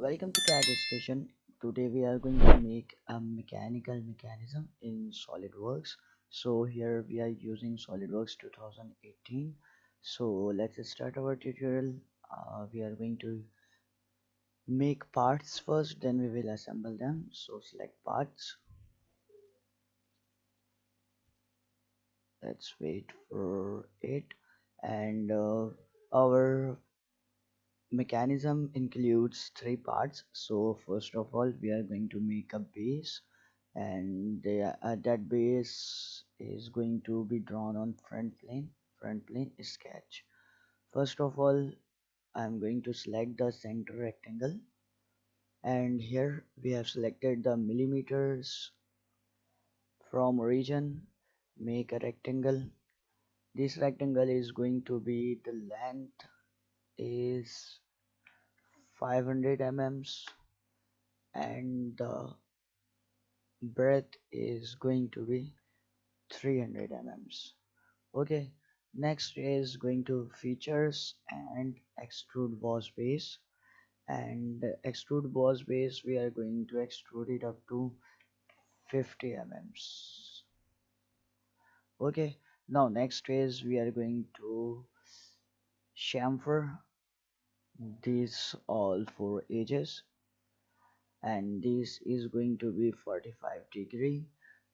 Welcome to CAD Station. Today we are going to make a mechanical mechanism in SolidWorks. So here we are using SolidWorks 2018. So let's start our tutorial. We are going to make parts first, then we will assemble them. So select parts. Let's wait for it. And our mechanism includes three parts. So first of all we are going to make a base, and that base is going to be drawn on front plane sketch. First of all, I'm going to select the center rectangle, and here we have selected the millimeters. From origin, make a rectangle. This rectangle is going to be, the length is 500 mm and the breadth is going to be 300 mm. Okay, next is going to features and extrude boss base. And extrude boss base, we are going to extrude it up to 50 mm. Okay, now next is we are going to chamfer these all four edges, and this is going to be 45-degree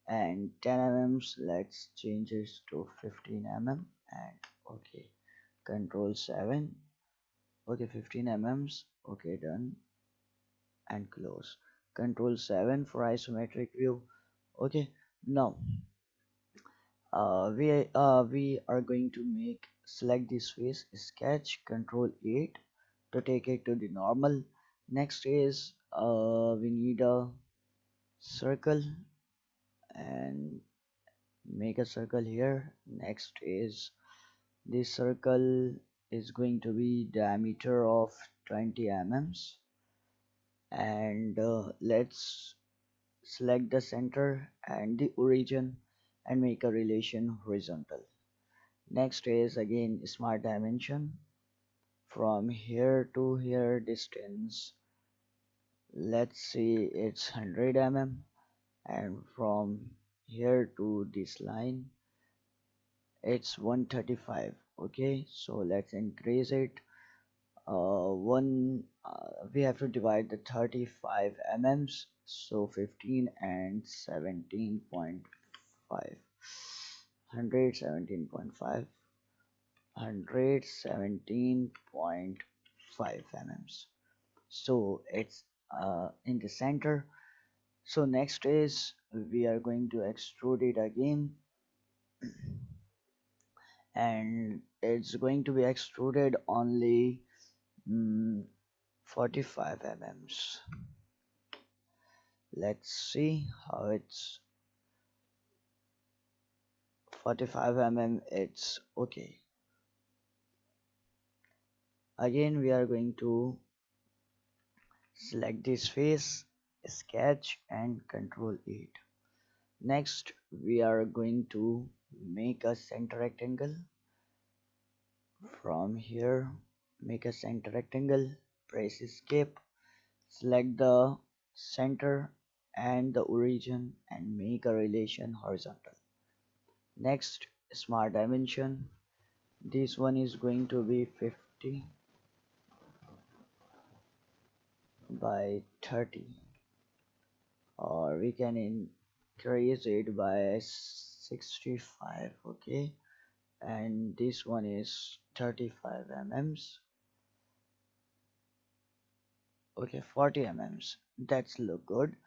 and 10 mm. Let's change this to 15 mm. And okay, control 7. Okay, 15 mm. Okay, done, and close. Control 7 for isometric view. Okay, now we are going to make, select this face, sketch, control 8 to take it to the normal. Next is we need a circle, and make a circle here. Next is this circle is going to be diameter of 20 mm. And let's select the center and the origin and make a relation horizontal. Next is again smart dimension. From here to here distance, let's see, it's 100 mm, and from here to this line it's 135. Okay, so let's increase it. We have to divide the 35 mm, so 15 and 17.5, 117.5, 117.5 mm. So it's in the center. So next is we are going to extrude it again, and it's going to be extruded only 45 mm. Let's see how it's 45 mm. It's okay. Again we are going to select this face, sketch, and control 8. Next we are going to make a center rectangle. From here, make a center rectangle, press escape, select the center and the origin and make a relation horizontal. Next, smart dimension. This one is going to be 50 by 30, or we can increase it by 65. Okay, and this one is 35 mm. Okay, 40 mm. That's look good.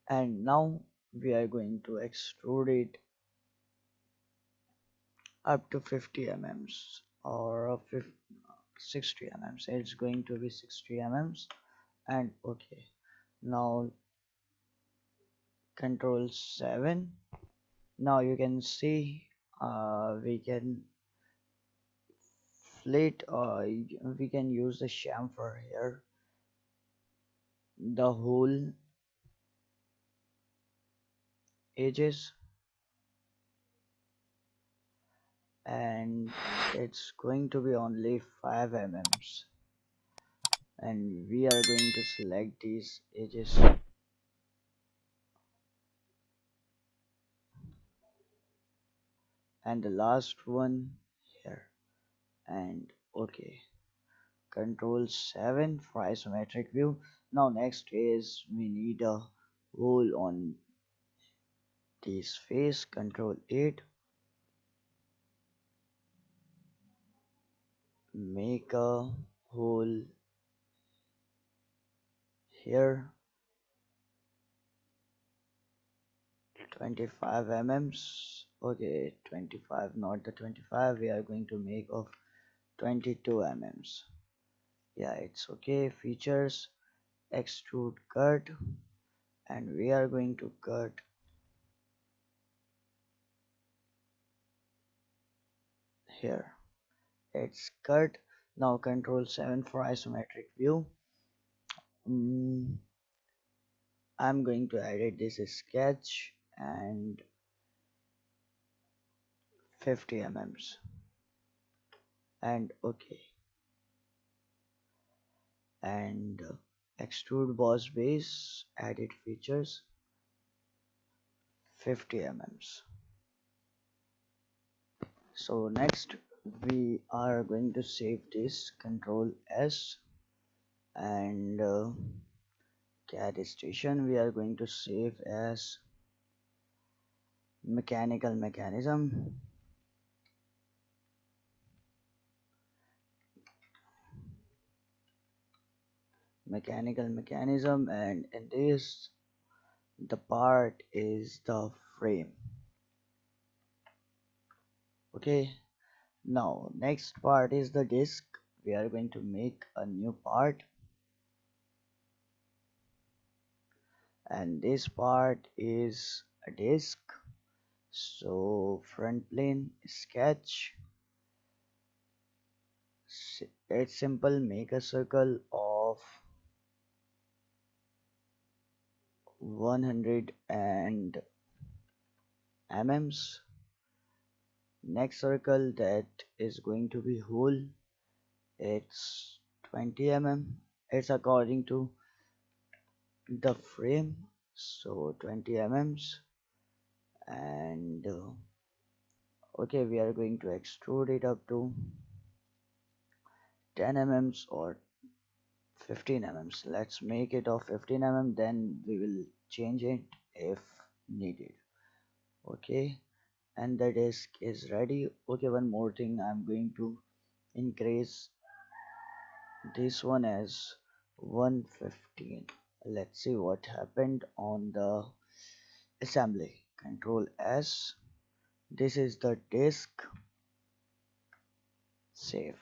And now we are going to extrude it up to 50 mm or 60 mm. It's going to be 60 mm. And okay, now control 7. Now you can see we can flit, or we can use the chamfer here, the whole edges, and it's going to be only 5 mm. and we are going to select these edges, and the last one here, and okay. Control 7 for isometric view. Now next is we need a hole on this face. Control 8, make a hole here, 25 mm's. Okay, 25, not the 25. We are going to make of 22 mm's. Yeah, it's okay. Features, extrude cut, and we are going to cut here. It's cut. Now control 7 for isometric view. Mm, I'm going to edit this sketch and 50 mm's, and okay, and extrude boss base, edit features, 50 mm's. So next we are going to save this. Control S, and CAD station we are going to save as mechanical mechanism, and in this the part is the frame. Okay, now next part is the disk. We are going to make a new part, and this part is a disk. So front plane sketch, it's simple, make a circle of 100 and mm's. Next circle that is going to be hole, it's 20 mm. It's according to the frame, so 20 mm's, and okay, we are going to extrude it up to 10 mm's or 15 mm's. Let's make it of 15 mm, then we will change it if needed. Okay, and the disk is ready. Okay, one more thing, I'm going to increase this one as 115. Let's see what happened on the assembly. Control S, this is the disk, save.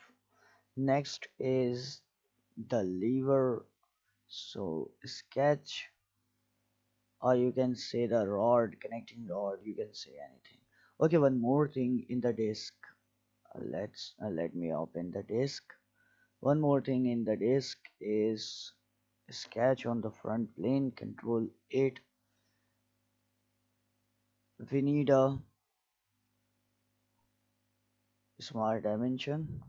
Next is the lever, so sketch, or you can say the rod, connecting rod, you can say anything. Okay, one more thing in the disk, let me open the disk. One more thing in the disk is sketch on the front plane. Control 8, we need a smart dimension.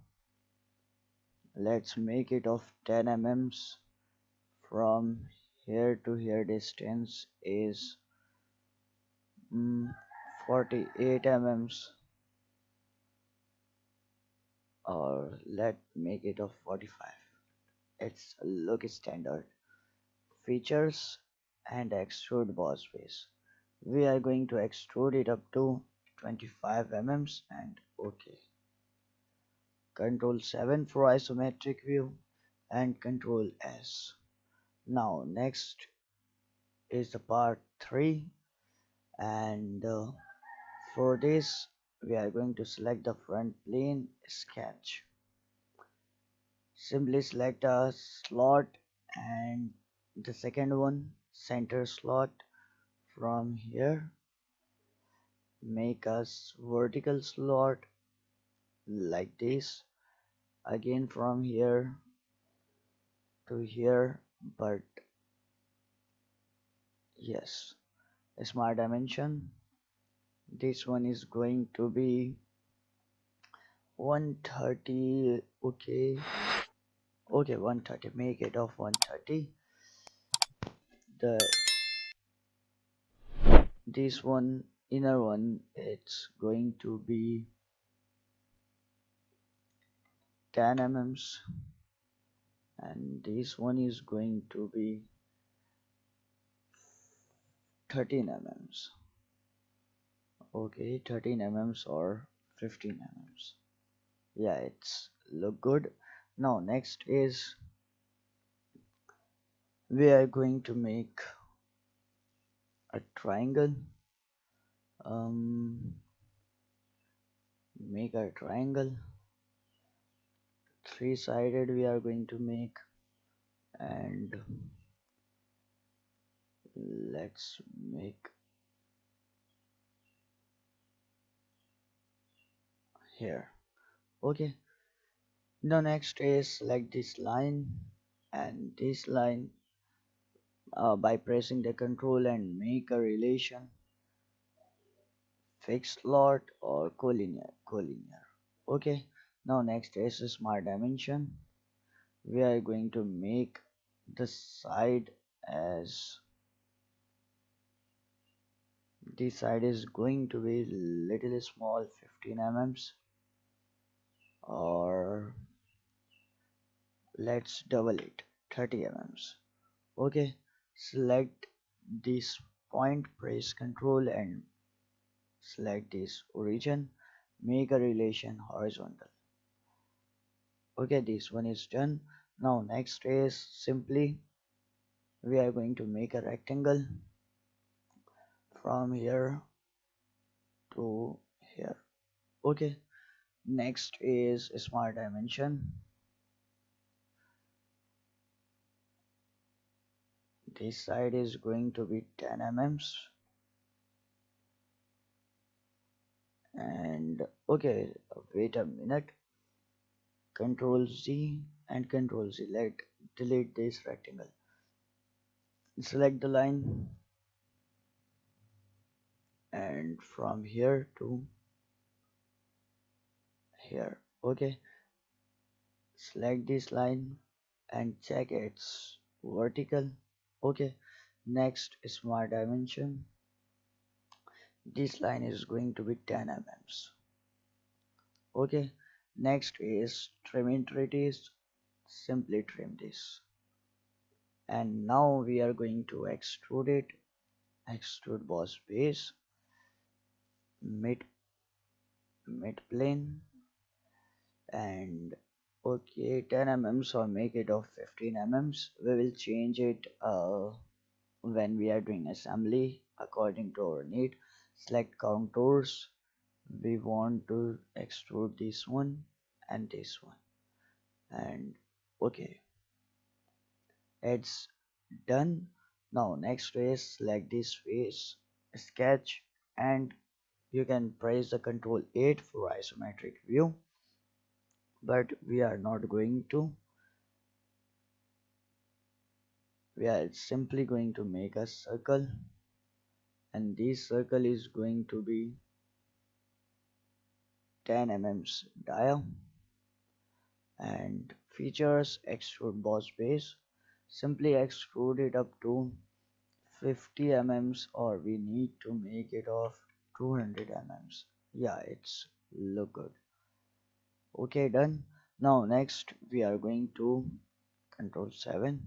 Let's make it of 10 mm's. From here to here distance is 48 mm's, or let make it of 45. It's look standard. Features and extrude boss base. We are going to extrude it up to 25 mm's, and okay. Control 7 for isometric view, and Control S. Now next is the part 3, and for this we are going to select the front plane sketch. Simply select a slot, and the second one center slot. From here make a vertical slot like this, again from here to here, but yes, smart dimension, this one is going to be 130. Okay, Okay, 130, make it of 130. The this one inner one, it's going to be 10 mm, and this one is going to be 13 mm. Okay, 13 mm or 15 mm. Yeah, it's look good. Now next is we are going to make a triangle. um Make a triangle, three-sided we are going to make, and let's make here. Okay, the next is select this line and this line, by pressing the control and make a relation fixed lot or collinear. Okay, now next is a smart dimension. We are going to make the side as this side is going to be little small, 15 mm, or let's double it, 30 mm. Okay, select this point, press control and select this origin, make a relation horizontal. Okay, this one is done. Now next is simply we are going to make a rectangle from here to here. Okay, next is smart dimension. This side is going to be 10 mm, and okay, wait a minute, control Z and control Z, let delete this rectangle, select the line and from here to here. Okay, select this line and check its vertical. Okay, next smart dimension, this line is going to be 10 mm. Okay, next is trim entities, simply trim this, and now we are going to extrude it, extrude boss base, mid mid plane, and okay, 10 mm or make it of 15 mm. We will change it when we are doing assembly according to our need. Select contours, we want to extrude this one and this one, and okay, it's done. Now next is select this face, sketch, and you can press the control 8 for isometric view, but we are not going to. We are simply going to make a circle, and this circle is going to be 10 mm dia, and features extrude boss base, simply extrude it up to 50 mm, or we need to make it of 200 mm. Yeah, it's look good. Okay, done. Now next we are going to control 7.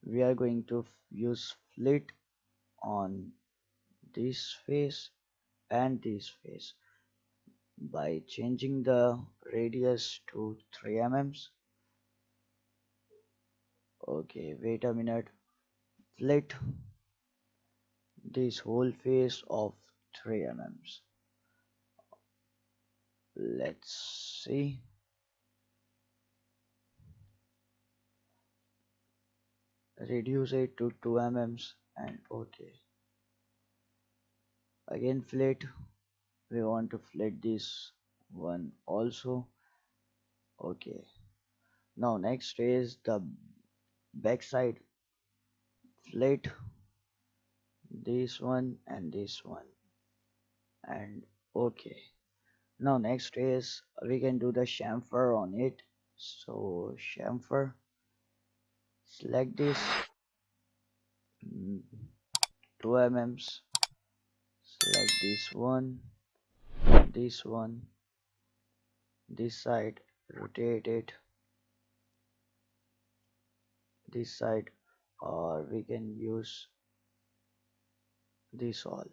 We are going to use flit on this face and this face by changing the radius to 3 mm. Okay, wait a minute. Flit this whole face of 3 mm. Let's see. Reduce it to 2 mm and okay. Again flit. We want to flit this one also. Okay. Now next is the back side. Flit this one and this one, and okay. Now next is we can do the chamfer on it. So chamfer, select this, 2 mm, select this one, this side, rotate it, this side, or we can use this all.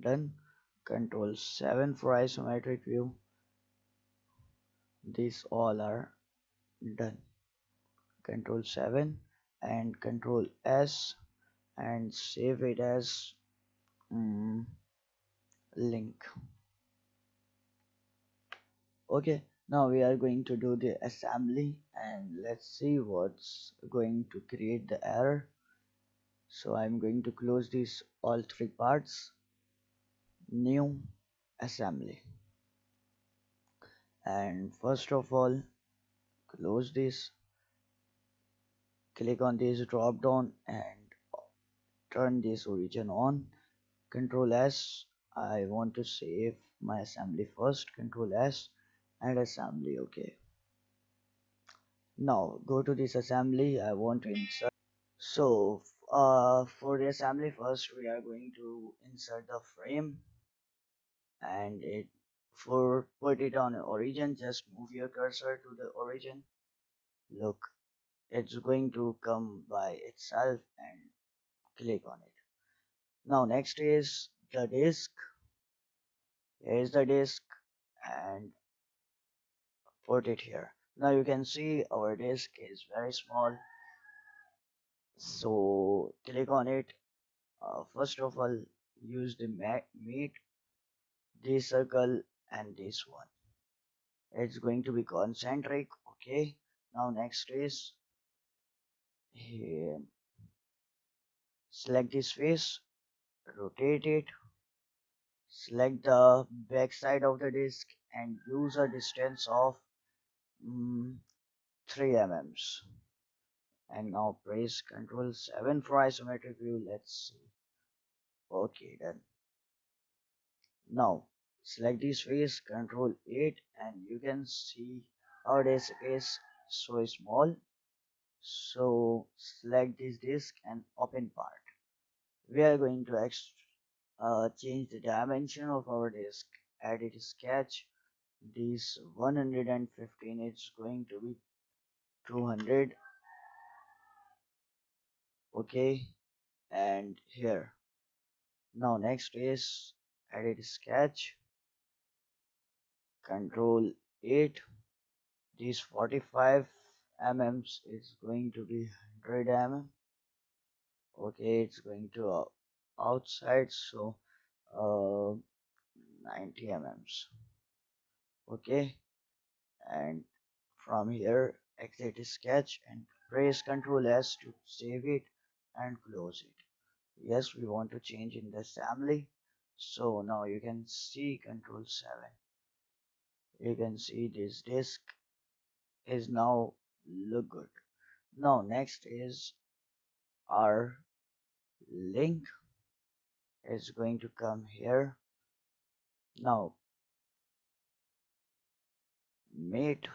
Done. Control 7 for isometric view. These all are done. Control 7 and Control S and save it as mm, link. Okay, now we are going to do the assembly and let's see what's going to create the error. So I'm going to close these all 3 parts, new assembly, and first of all close this, click on this drop down and turn this origin on. Control S, I want to save my assembly first. Control S and assembly. Okay, now go to this assembly. I want to insert. So for the assembly, first we are going to insert the frame, and it for put it on origin, just move your cursor to the origin. Look, it's going to come by itself, and click on it. Now next is the disk. Here is the disk and put it here. Now you can see our disk is very small, so click on it. First of all, use the meat, this circle, and this one. It's going to be concentric. Okay. Now next is here. Select this face, rotate it, select the back side of the disk, and use a distance of mm, 3 mm. And now press Ctrl 7 for isometric view. Let's see. Okay, done. Now select this face, Ctrl 8, and you can see our disk is so small. So select this disk and open part. We are going to change the dimension of our disk. Edit sketch. This 115 is going to be 200. Okay, and here. Now next is edit sketch. Control 8. This 45 mm is going to be 100 mm. Okay, it's going to outside, so uh, 90 mm. Okay, and from here exit sketch and press Ctrl S to save it and close it. Yes, we want to change in the assembly, so now you can see Ctrl 7. You can see this disk is now look good. Now next is our link is going to come here. Now mate,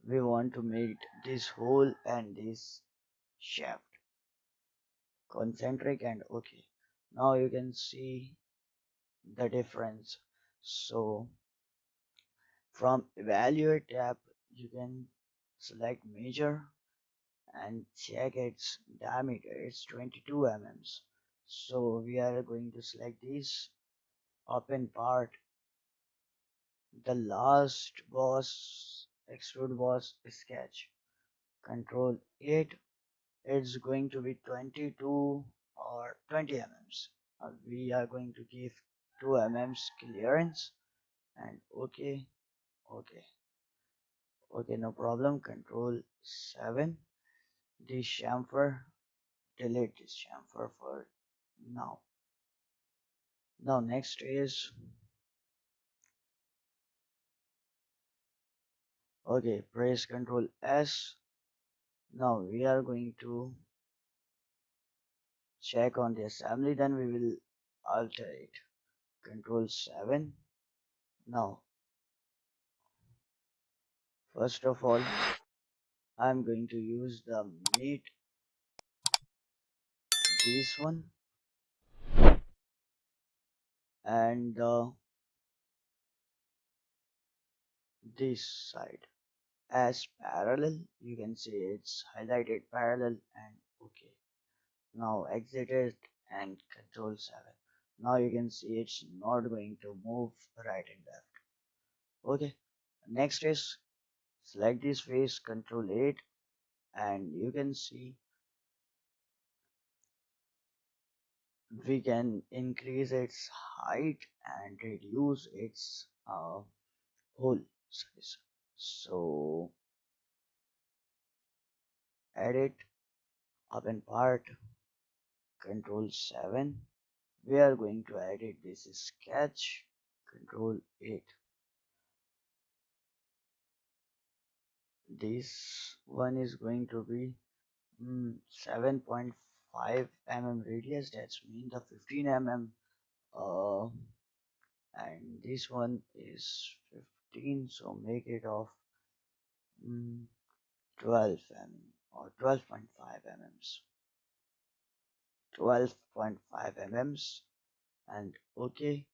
we want to make this hole and this shaft concentric, and okay, now you can see the difference. So from evaluate tab you can select measure and check its diameter. It's 22 mm. So we are going to select this open part, the last boss extrude boss sketch. Control 8. It's going to be 22 or 20 mm. We are going to give 2 mm clearance, and okay, okay, okay, no problem. Control 7. This chamfer, delete this chamfer for now. Now next is okay, press Control S. Now we are going to check on the assembly, then we will alter it. Control 7. Now First of all, I'm going to use the meat, this one, and this side as parallel. You can see it's highlighted parallel and okay. Now exit it and control 7. Now you can see it's not going to move right and left. Okay. Next is select this face, control 8, and you can see we can increase its height and reduce its hole size. So edit, open part, control 7. We are going to edit this sketch, control 8. This one is going to be 7.5 mm radius, that's mean the 15 mm, uh, and this one is 15, so make it of mm, 12 mm or 12.5 mm, 12.5 mm, and okay,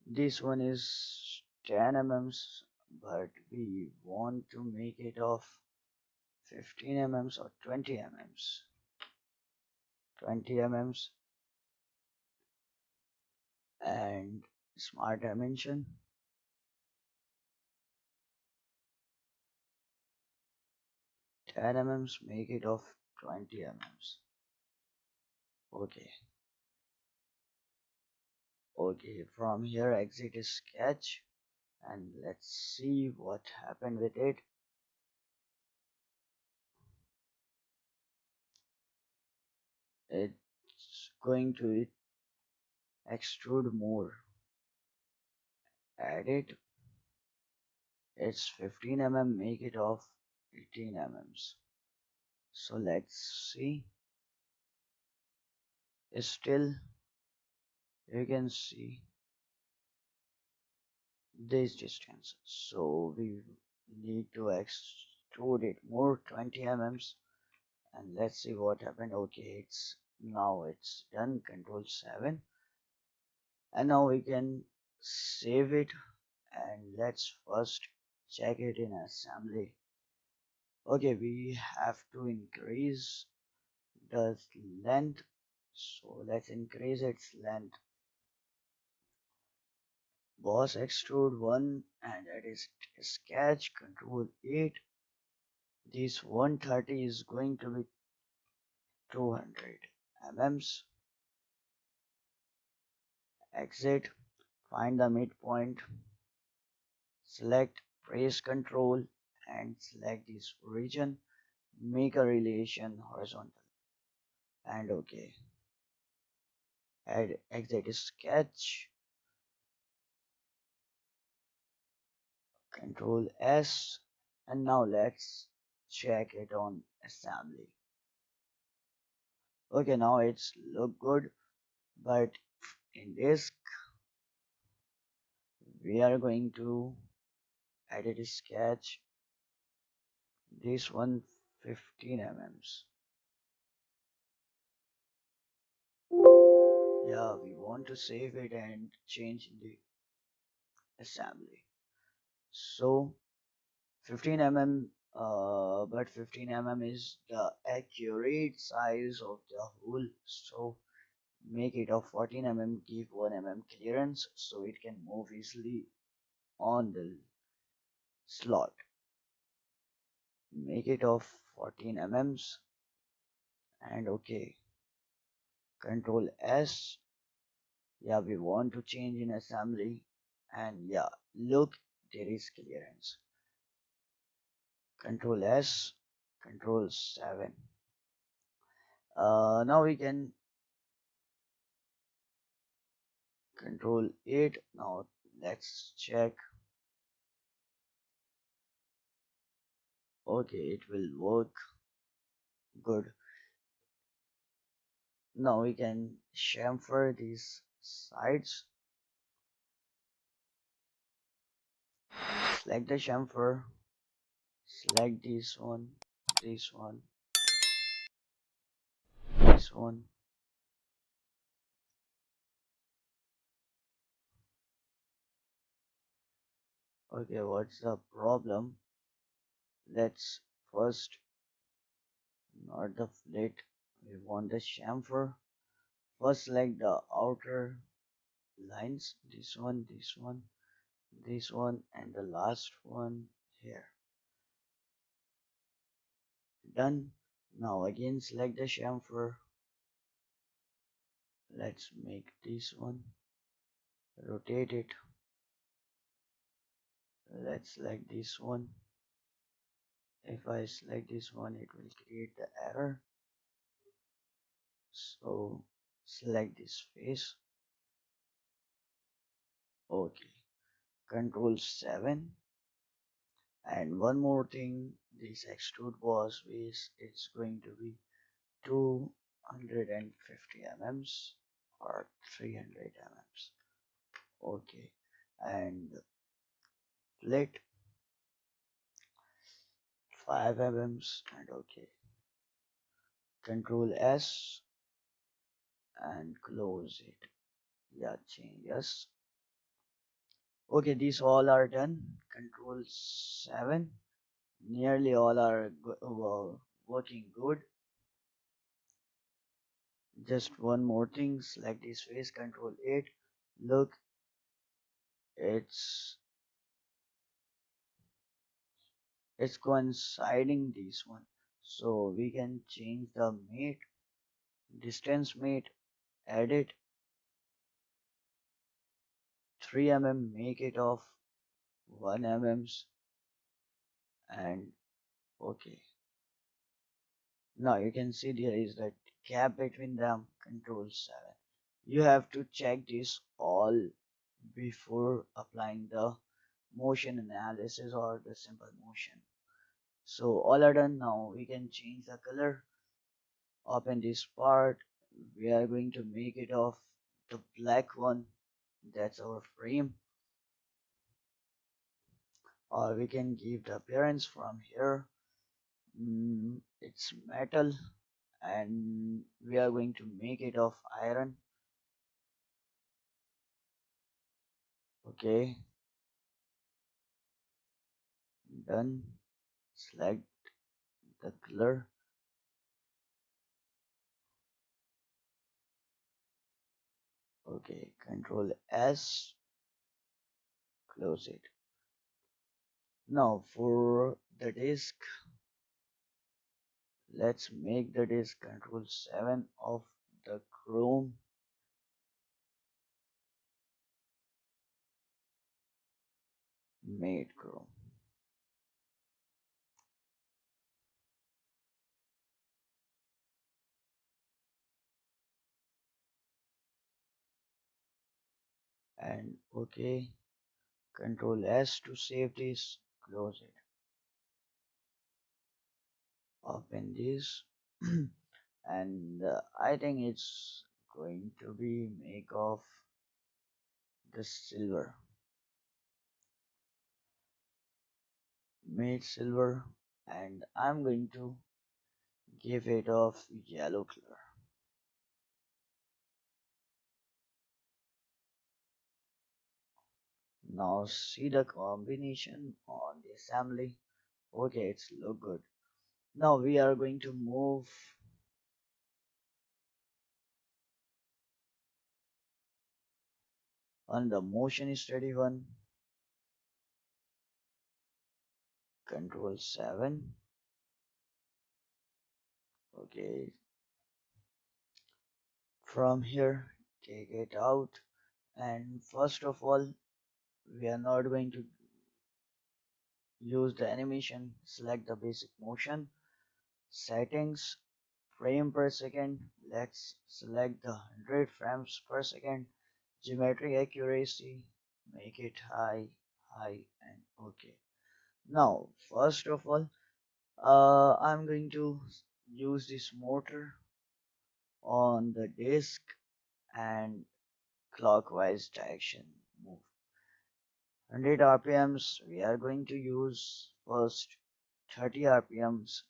this one is 10 mm, but we want to make it of 15 mm or 20 mm, 20 mm, and smart dimension 10 mm, make it of 20 mm. Okay, okay, from here exit sketch and let's see what happened with it. It's going to extrude more. Add it. It's 15 mm, make it of 18 mm. So let's see. Still, you can see this distance. So we need to extrude it more 20 mm and let's see what happened. Okay, it's done. Control 7, and now we can save it and let's first check it in assembly. Okay, we have to increase the length, so let's increase its length. Boss extrude 1 and that is sketch, control 8. This 130 is going to be 200 mm. Exit, find the midpoint, select, press control and select this region, make a relation horizontal and okay. Add exit sketch, control S, and now let's check it on assembly. Okay, now it's look good, but in this we are going to edit sketch, this one 15 mm. Yeah, we want to save it and change in the assembly. So 15 mm, but 15 mm is the accurate size of the hole. So make it of 14 mm, give 1 mm clearance so it can move easily on the slot. Make it of 14 mm and okay. Control S. Yeah, we want to change in assembly and yeah, look, there is clearance. Control S, control 7. Now we can control 8. Now let's check. Okay, it will work good. Now we can chamfer these sides. Select the chamfer select this one, this one. Okay, what's the problem? Let's first not the flit. We want the chamfer. First select the outer lines. This one, and the last one here. Done. Now again select the chamfer. Let's make this one. Rotate it. Let's select this one. If I select this one, it will create the error. So select this face. Okay. Control 7. And one more thing, this extrude boss base is going to be 250 mm or 300 mm. Okay. And flit 5 mm and okay. Control S and close it. Yeah, change yes. Okay, these all are done. Control 7. Nearly all are working good. Just one more thing, select this face, Control 8. Look, it's it's coinciding this one. So we can change the mate, distance mate, edit 3 mm, make it of 1 mm and okay. Now you can see there is that gap between them, Control 7. You have to check this all before applying the motion analysis or the simple motion. So all are done. Now we can change the color. Open this part. We are going to make it of the black one. That's our frame. Or we can give the appearance from here. It's metal and we are going to make it of iron. Okay, done. Select the color. Okay, Control S, close it. Now for the disk, let's make the disk Control 7 of the Chrome. Made Chrome. And okay, Control S to save this, close it. Open this. And I think it's going to be make of the silver. Made silver, and I'm going to give it of yellow color. Now see the combination on the assembly. Okay, it's look good. Now we are going to move on the motion study one. Control 7. Okay, from here take it out, and first of all we are not going to use the animation. Select the basic motion settings, frame per second. Let's select the 100 frames per second. Geometry accuracy, make it high and okay. Now first of all I'm going to use this motor on the disk and clockwise direction move. 100 rpms we are going to use first 30 RPMs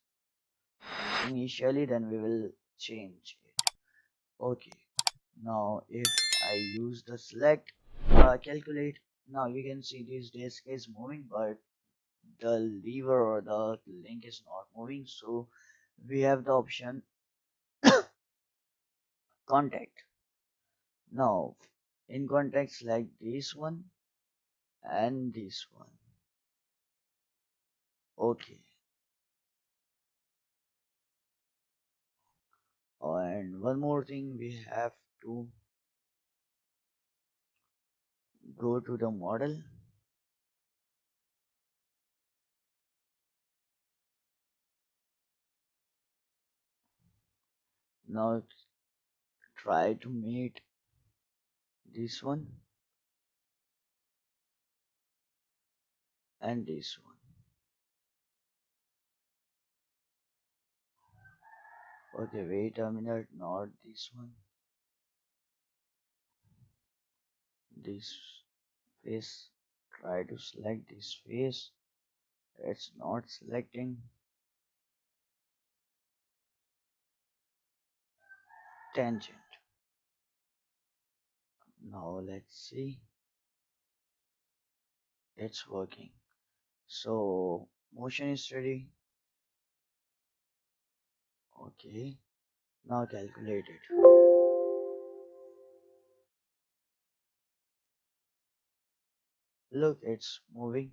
initially, then we will change it. Okay, now if I use the select calculate, now you can see this disk is moving, but the lever or the link is not moving. So we have the option contact. Now in contact, select this one and this one. Okay, and one more thing, we have to go to the model. Now try to make this one and this one. Okay, wait a minute, not this one. This face. Try to select this face. It's not selecting. Tangent. Now let's see. It's working. So motion is ready. Okay. Now calculate it. Look, it's moving.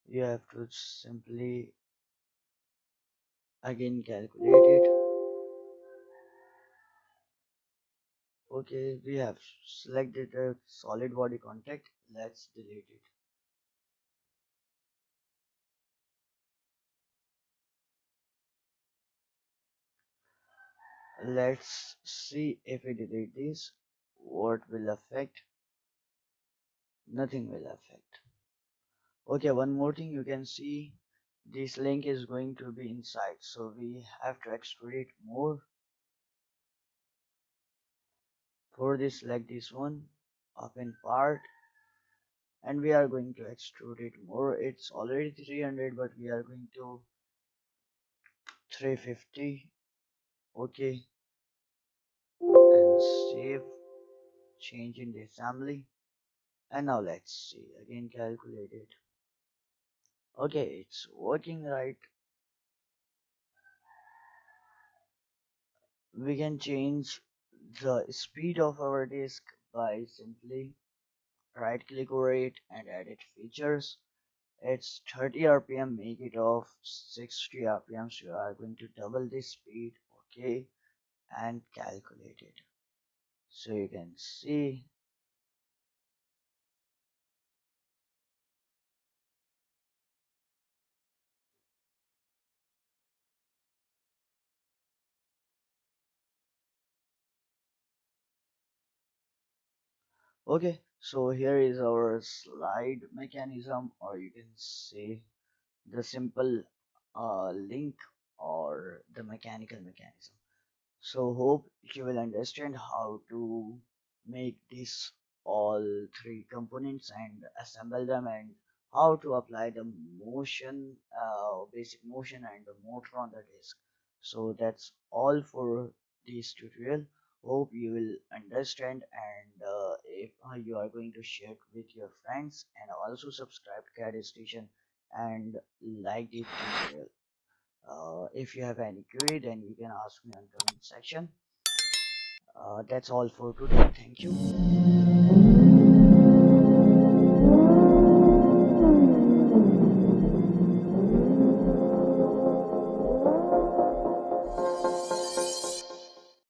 You have to simply again calculate it. Okay, we have selected a solid body contact. Let's delete it. Let's see if we delete this, what will affect? Nothing will affect. Okay, one more thing, you can see this link is going to be inside, so we have to extrude it more. For this, select this one, open part, and we are going to extrude it more. It's already 300, but we are going to 350. Okay, and save, change in the assembly. And now let's see, again calculate it. Okay, it's working right. We can change the speed of our disk by simply right click over it and edit features. It's 30 rpm, make it of 60 rpm, so you are going to double the speed. Okay, and calculate it, so you can see. Okay, so here is our slide mechanism, or you can say the simple link or the mechanical mechanism. So hope you will understand how to make this all three components and assemble them, and how to apply the motion, basic motion and the motor on the disk. So that's all for this tutorial. Hope you will understand, and if you are going to share it with your friends, and also subscribe to CAD Station and like this tutorial. If you have any query, then you can ask me on comment section. That's all for today. Thank you.